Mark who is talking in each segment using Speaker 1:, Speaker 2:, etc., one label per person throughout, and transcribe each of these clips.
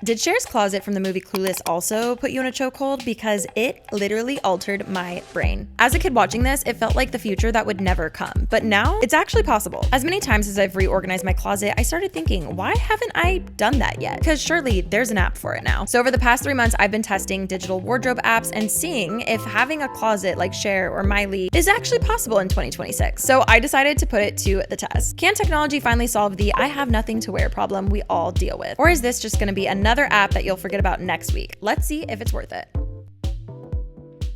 Speaker 1: Did Cher's closet from the movie Clueless also put you in a chokehold? Because it literally altered my brain. As a kid watching this, it felt like the future that would never come. But now, it's actually possible. As many times as I've reorganized my closet, I started thinking, why haven't I done that yet? Because surely there's an app for it now. So over the past 3 months, I've been testing digital wardrobe apps and seeing if having a closet like Cher or Miley is actually possible in 2026. So I decided to put it to the test. Can technology finally solve the I have nothing to wear problem we all deal with? Or is this just gonna be another app that you'll forget about next week? Let's see if it's worth it.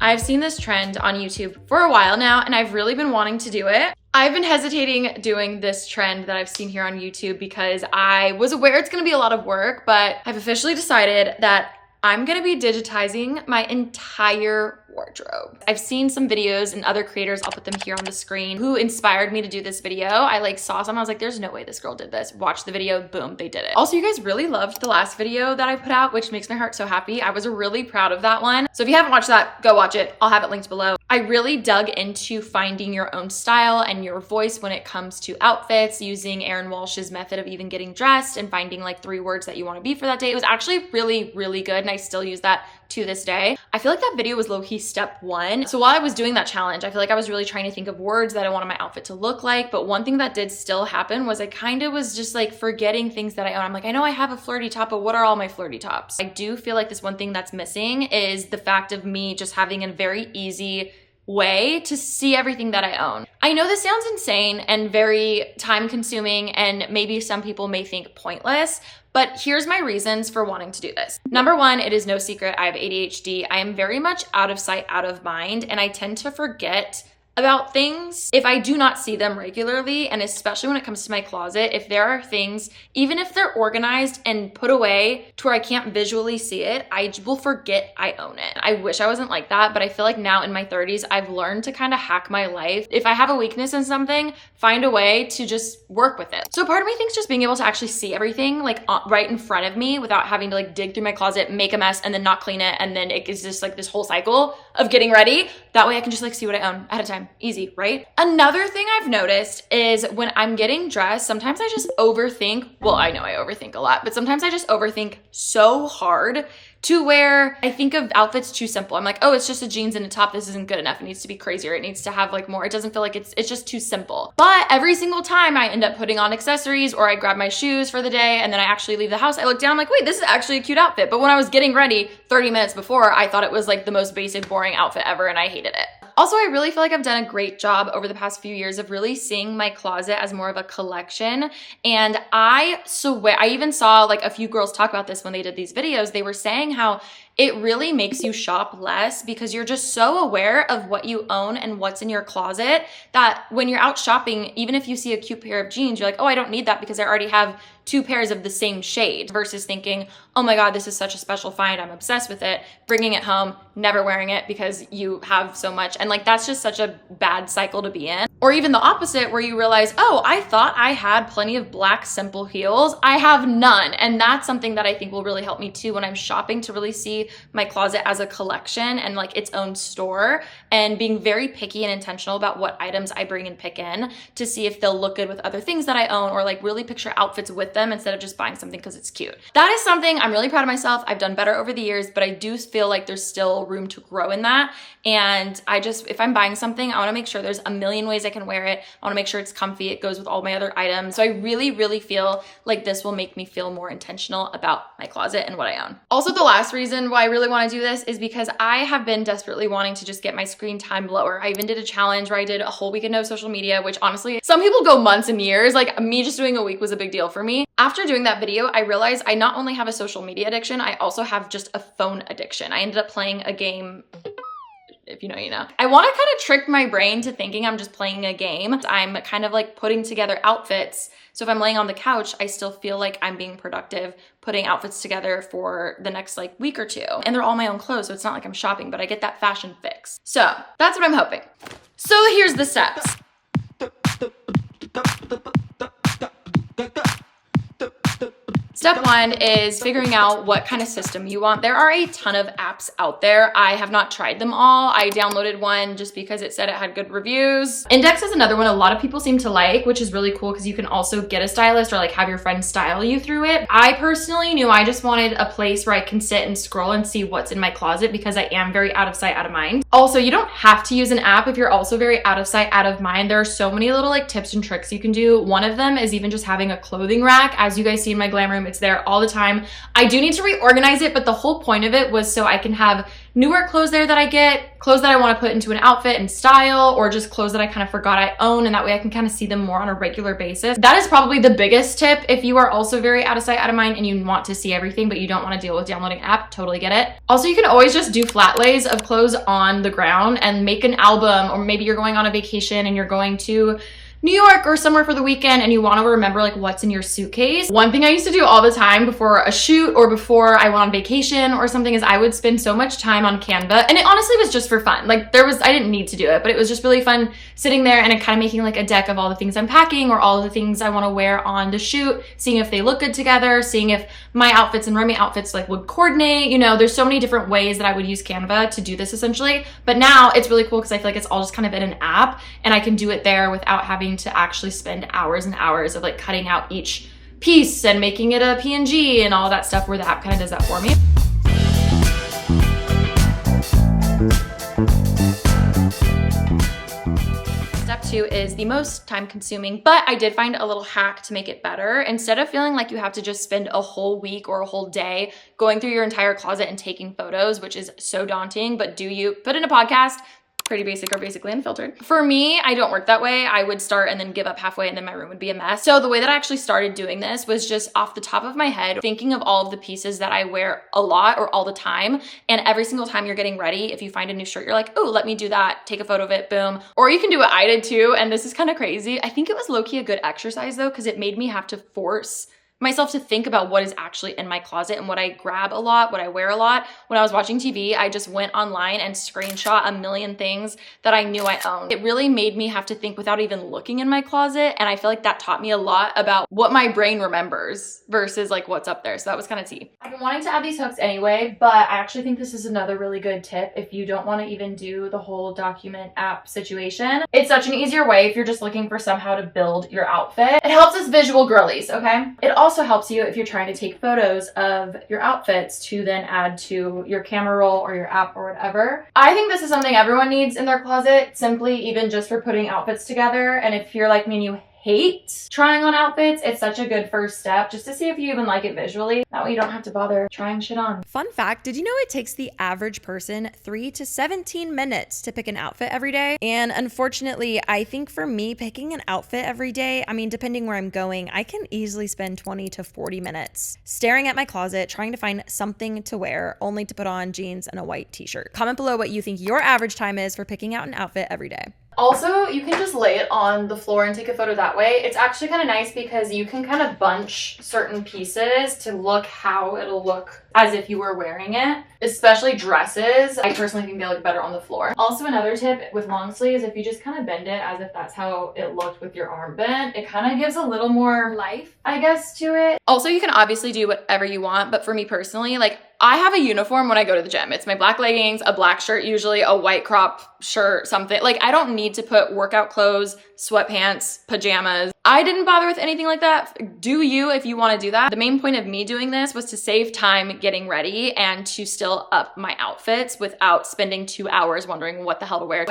Speaker 2: I've seen this trend on YouTube for a while now, and I've really been wanting to do it. I've been hesitating doing this trend that I've seen here on YouTube because I was aware it's gonna be a lot of work, but I've officially decided that I'm gonna be digitizing my entire wardrobe. I've seen some videos and other creators, I'll put them here on the screen, who inspired me to do this video. I saw some, I was like, there's no way this girl did this. Watched the video, boom, they did it. Also, you guys really loved the last video that I put out, which makes my heart so happy. I was really proud of that one. So if you haven't watched that, go watch it. I'll have it linked below. I really dug into finding your own style and your voice when it comes to outfits, using Erin Walsh's method of even getting dressed and finding like 3 words that you want to be for that day. It was actually really, really good, and I still use that to this day. I feel like that video was low-key step 1. So while I was doing that challenge, I feel like I was really trying to think of words that I wanted my outfit to look like. But one thing that did still happen was I kind of was just like forgetting things that I own. I'm like, I know I have a flirty top, but what are all my flirty tops? I do feel like this one thing that's missing is the fact of me just having a very easy way to see everything that I own. I know this sounds insane and very time consuming, and maybe some people may think pointless, but here's my reasons for wanting to do this. Number 1, it is no secret, I have ADHD. I am very much out of sight, out of mind, and I tend to forget about things if I do not see them regularly. And especially when it comes to my closet, if there are things, even if they're organized and put away to where I can't visually see it, I will forget I own it. I wish I wasn't like that, but I feel like now in my 30s, I've learned to kind of hack my life. If I have a weakness in something, find a way to just work with it. So part of me thinks just being able to actually see everything like right in front of me without having to like dig through my closet, make a mess, and then not clean it, and then it is just like this whole cycle of getting ready. That way I can just like see what I own ahead of time. Easy, right? Another thing I've noticed is when I'm getting dressed, sometimes I just overthink. Well, I know I overthink a lot, but sometimes I just overthink so hard to where I think of outfits too simple. I'm like, oh, it's just a jeans and a top. This isn't good enough. It needs to be crazier. It needs to have like more. It doesn't feel like it's just too simple. But every single time I end up putting on accessories, or I grab my shoes for the day and then I actually leave the house, I look down, I'm like, wait, this is actually a cute outfit. But when I was getting ready 30 minutes before, I thought it was like the most basic, boring outfit ever, and I hated it. Also, I really feel like I've done a great job over the past few years of really seeing my closet as more of a collection. And I swear, I even saw like a few girls talk about this when they did these videos. They were saying how it really makes you shop less because you're just so aware of what you own and what's in your closet that when you're out shopping, even if you see a cute pair of jeans, you're like, oh, I don't need that because I already have 2 pairs of the same shade, versus thinking, oh my God, this is such a special find. I'm obsessed with it. Bringing it home, never wearing it because you have so much. And like, that's just such a bad cycle to be in. Or even the opposite, where you realize, oh, I thought I had plenty of black simple heels. I have none. And that's something that I think will really help me too when I'm shopping, to really see my closet as a collection and like its own store, and being very picky and intentional about what items I bring and pick in to see if they'll look good with other things that I own, or like really picture outfits with them instead of just buying something because it's cute. That is something I'm really proud of myself. I've done better over the years, but I do feel like there's still room to grow in that. And if I'm buying something, I want to make sure there's a million ways I can wear it. I want to make sure it's comfy. It goes with all my other items. So I really, really feel like this will make me feel more intentional about my closet and what I own. Also, the last reason why I really want to do this is because I have been desperately wanting to just get my screen time lower. I even did a challenge where I did a whole week of no social media, which honestly, some people go months and years. Like me just doing a week was a big deal for me. After doing that video, I realized I not only have a social media addiction, I also have just a phone addiction. I ended up playing a game. If you know, you know. I want to kind of trick my brain to thinking I'm just playing a game. I'm kind of like putting together outfits. So if I'm laying on the couch, I still feel like I'm being productive, putting outfits together for the next like week or 2. And they're all my own clothes, so it's not like I'm shopping, but I get that fashion fix. So that's what I'm hoping. So here's the steps. Step one is figuring out what kind of system you want. There are a ton of apps out there. I have not tried them all. I downloaded one just because it said it had good reviews. Index is another one a lot of people seem to like, which is really cool because you can also get a stylist or like have your friend style you through it. I personally knew I just wanted a place where I can sit and scroll and see what's in my closet because I am very out of sight, out of mind. Also, you don't have to use an app if you're also very out of sight, out of mind. There are so many little like tips and tricks you can do. One of them is even just having a clothing rack. As you guys see in my glam room, it's there all the time. I do need to reorganize it, but the whole point of it was so I can have newer clothes there that I get, clothes that I want to put into an outfit and style, or just clothes that I kind of forgot I own, and that way I can kind of see them more on a regular basis. That is probably the biggest tip if you are also very out of sight, out of mind, and you want to see everything, but you don't want to deal with downloading an app. Totally get it. Also, you can always just do flat lays of clothes on the ground and make an album, or maybe you're going on a vacation and you're going to New York or somewhere for the weekend and you want to remember like what's in your suitcase. One thing I used to do all the time before a shoot or before I went on vacation or something is I would spend so much time on Canva, and it honestly was just for fun. Like I didn't need to do it, but it was just really fun sitting there and kind of making like a deck of all the things I'm packing or all the things I want to wear on the shoot, seeing if they look good together, seeing if my outfits and Remy outfits like would coordinate. You know, there's so many different ways that I would use Canva to do this essentially, but now it's really cool because I feel like it's all just kind of in an app and I can do it there without having to actually spend hours and hours of like cutting out each piece and making it a PNG and all that stuff, where the app kind of does that for me. Step two is the most time consuming, but I did find a little hack to make it better. Instead of feeling like you have to just spend a whole week or a whole day going through your entire closet and taking photos, which is so daunting, but do you put in a podcast? Pretty basic or basically unfiltered. For me, I don't work that way. I would start and then give up halfway and then my room would be a mess. So the way that I actually started doing this was just off the top of my head, thinking of all of the pieces that I wear a lot or all the time. And every single time you're getting ready, if you find a new shirt, you're like, oh, let me do that. Take a photo of it, boom. Or you can do what I did too. And this is kind of crazy. I think it was low-key a good exercise though, because it made me have to force myself to think about what is actually in my closet and what I grab a lot, what I wear a lot. When I was watching TV, I just went online and screenshot a million things that I knew I owned. It really made me have to think without even looking in my closet, and I feel like that taught me a lot about what my brain remembers versus like what's up there. So that was kind of tea. I've been wanting to add these hooks anyway, but I actually think this is another really good tip if you don't want to even do the whole document app situation. It's such an easier way if you're just looking for somehow to build your outfit. It helps us visual girlies, okay? It also helps you if you're trying to take photos of your outfits to then add to your camera roll or your app or whatever. I think this is something everyone needs in their closet, simply even just for putting outfits together. And if you're like me and you hate trying on outfits, it's such a good first step just to see if you even like it visually. That way you don't have to bother trying shit on.
Speaker 1: Fun fact, did you know it takes the average person 3 to 17 minutes to pick an outfit every day? And unfortunately, I think for me, picking an outfit every day, I mean, depending where I'm going, I can easily spend 20 to 40 minutes staring at my closet, trying to find something to wear, only to put on jeans and a white t-shirt. Comment below what you think your average time is for picking out an outfit every day.
Speaker 2: Also, you can just lay it on the floor and take a photo that way. It's actually kind of nice because you can kind of bunch certain pieces to look how it'll look as if you were wearing it, especially dresses. I personally think they look better on the floor. Also, another tip with long sleeves, if you just kind of bend it as if that's how it looked with your arm bent, it kind of gives a little more life, I guess, to it. Also, you can obviously do whatever you want, but for me personally, like, I have a uniform when I go to the gym. It's my black leggings, a black shirt, usually a white crop shirt, something. Like, I don't need to put workout clothes, sweatpants, pajamas. I didn't bother with anything like that. Do you if you want to do that. The main point of me doing this was to save time getting ready and to still up my outfits without spending 2 hours wondering what the hell to wear.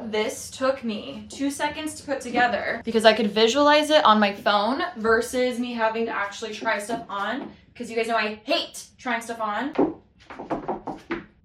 Speaker 2: This took me 2 seconds to put together because I could visualize it on my phone versus me having to actually try stuff on. Because you guys know I hate trying stuff on.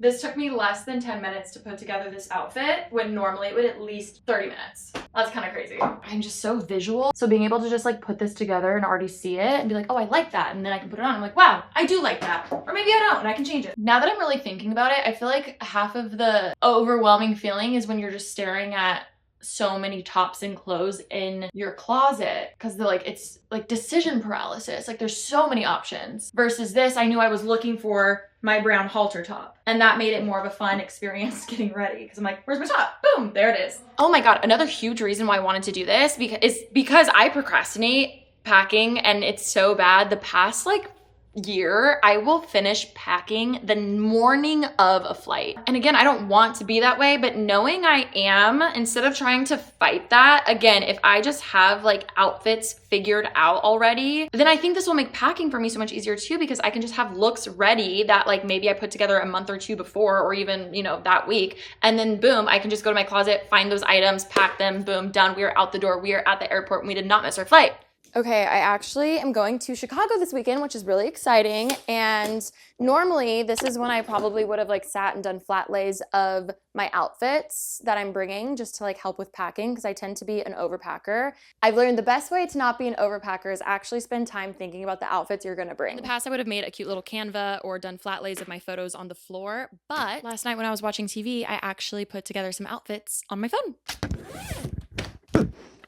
Speaker 2: This took me less than 10 minutes to put together this outfit when normally it would at least 30 minutes. That's kind of crazy. I'm just so visual. So being able to just like put this together and already see it and be like, oh, I like that. And then I can put it on. I'm like, wow, I do like that. Or maybe I don't and I can change it. Now that I'm really thinking about it, I feel like half of the overwhelming feeling is when you're just staring at so many tops and clothes in your closet because it's like decision paralysis. Like there's so many options versus this. I knew I was looking for my brown halter top and that made it more of a fun experience getting ready because I'm like, where's my top? Boom, there it is. Oh my God. Another huge reason why I wanted to do this is because I procrastinate packing and it's so bad. The past like year, I will finish packing the morning of a flight. And again, I don't want to be that way, but knowing I am, instead of trying to fight that, again, if I just have like outfits figured out already, then I think this will make packing for me so much easier too, because I can just have looks ready that like maybe I put together a month or two before, or even, you know, that week. And then boom, I can just go to my closet, find those items, pack them, boom, done. We are out the door. We are at the airport and we did not miss our flight. Okay, I actually am going to Chicago this weekend, which is really exciting. And normally this is when I probably would have like sat and done flat lays of my outfits that I'm bringing just to like help with packing, because I tend to be an overpacker. I've learned the best way to not be an overpacker is actually spend time thinking about the outfits you're gonna bring. In the past, I would have made a cute little Canva or done flat lays of my photos on the floor. But last night when I was watching TV, I actually put together some outfits on my phone.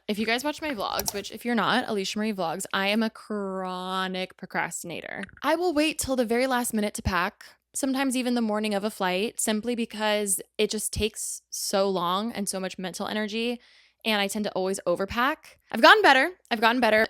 Speaker 2: If you guys watch my vlogs, which if you're not, AlishaMarie vlogs, I am a chronic procrastinator. I will wait till the very last minute to pack, sometimes even the morning of a flight, simply because it just takes so long and so much mental energy, and I tend to always overpack. I've gotten better.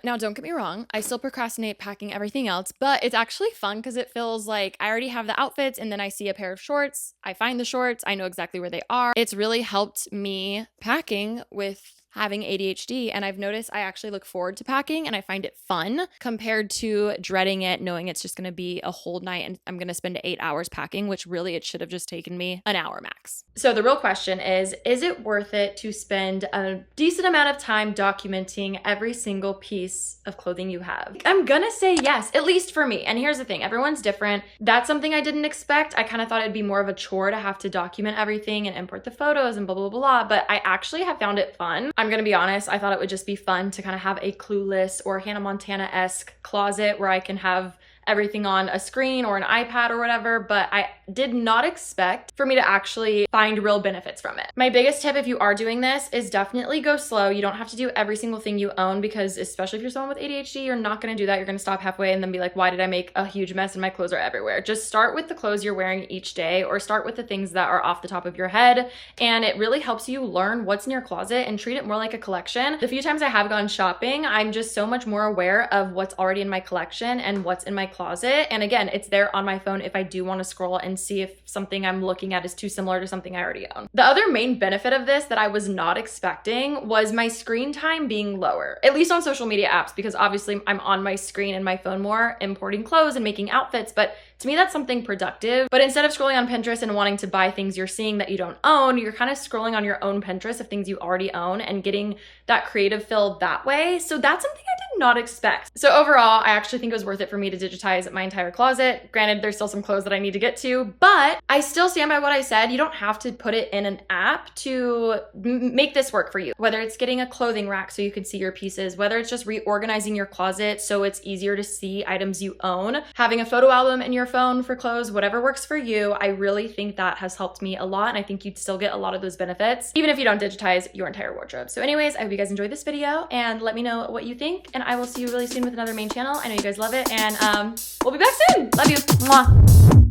Speaker 2: Now, don't get me wrong, I still procrastinate packing everything else, but it's actually fun because it feels like I already have the outfits and then I see a pair of shorts, I find the shorts, I know exactly where they are. It's really helped me packing with having ADHD, and I've noticed I actually look forward to packing and I find it fun compared to dreading it, knowing it's just gonna be a whole night and I'm gonna spend 8 hours packing, which really it should have just taken me an hour max. So the real question is it worth it to spend a decent amount of time documenting every single piece of clothing you have? I'm gonna say yes, at least for me. And here's the thing, everyone's different. That's something I didn't expect. I kind of thought it'd be more of a chore to have to document everything and import the photos and blah, blah, blah, blah, but I actually have found it fun. I'm gonna be honest, I thought it would just be fun to kind of have a Clueless or Hannah Montana-esque closet where I can have everything on a screen or an iPad or whatever, but I did not expect for me to actually find real benefits from it. My biggest tip if you are doing this is definitely go slow. You don't have to do every single thing you own, because especially if you're someone with ADHD, you're not gonna do that. You're gonna stop halfway and then be like, why did I make a huge mess and my clothes are everywhere? Just start with the clothes you're wearing each day, or start with the things that are off the top of your head, and it really helps you learn what's in your closet and treat it more like a collection. The few times I have gone shopping, I'm just so much more aware of what's already in my collection and what's in my closet. And again, it's there on my phone if I do want to scroll and see if something I'm looking at is too similar to something I already own. The other main benefit of this that I was not expecting was my screen time being lower, at least on social media apps, because obviously I'm on my screen and my phone more, importing clothes and making outfits, but to me, that's something productive. But instead of scrolling on Pinterest and wanting to buy things you're seeing that you don't own, you're kind of scrolling on your own Pinterest of things you already own and getting that creative fill that way. So that's something I did not expect. So overall, I actually think it was worth it for me to digitize my entire closet. Granted, there's still some clothes that I need to get to, but I still stand by what I said. You don't have to put it in an app to make this work for you. Whether it's getting a clothing rack so you can see your pieces, whether it's just reorganizing your closet so it's easier to see items you own, having a photo album in your phone for clothes, whatever works for you. I really think that has helped me a lot, and I think you'd still get a lot of those benefits even if you don't digitize your entire wardrobe. So anyways, I hope you guys enjoyed this video, and let me know what you think, and I will see you really soon with another main channel. I know you guys love it, and we'll be back soon. Love you. Mwah.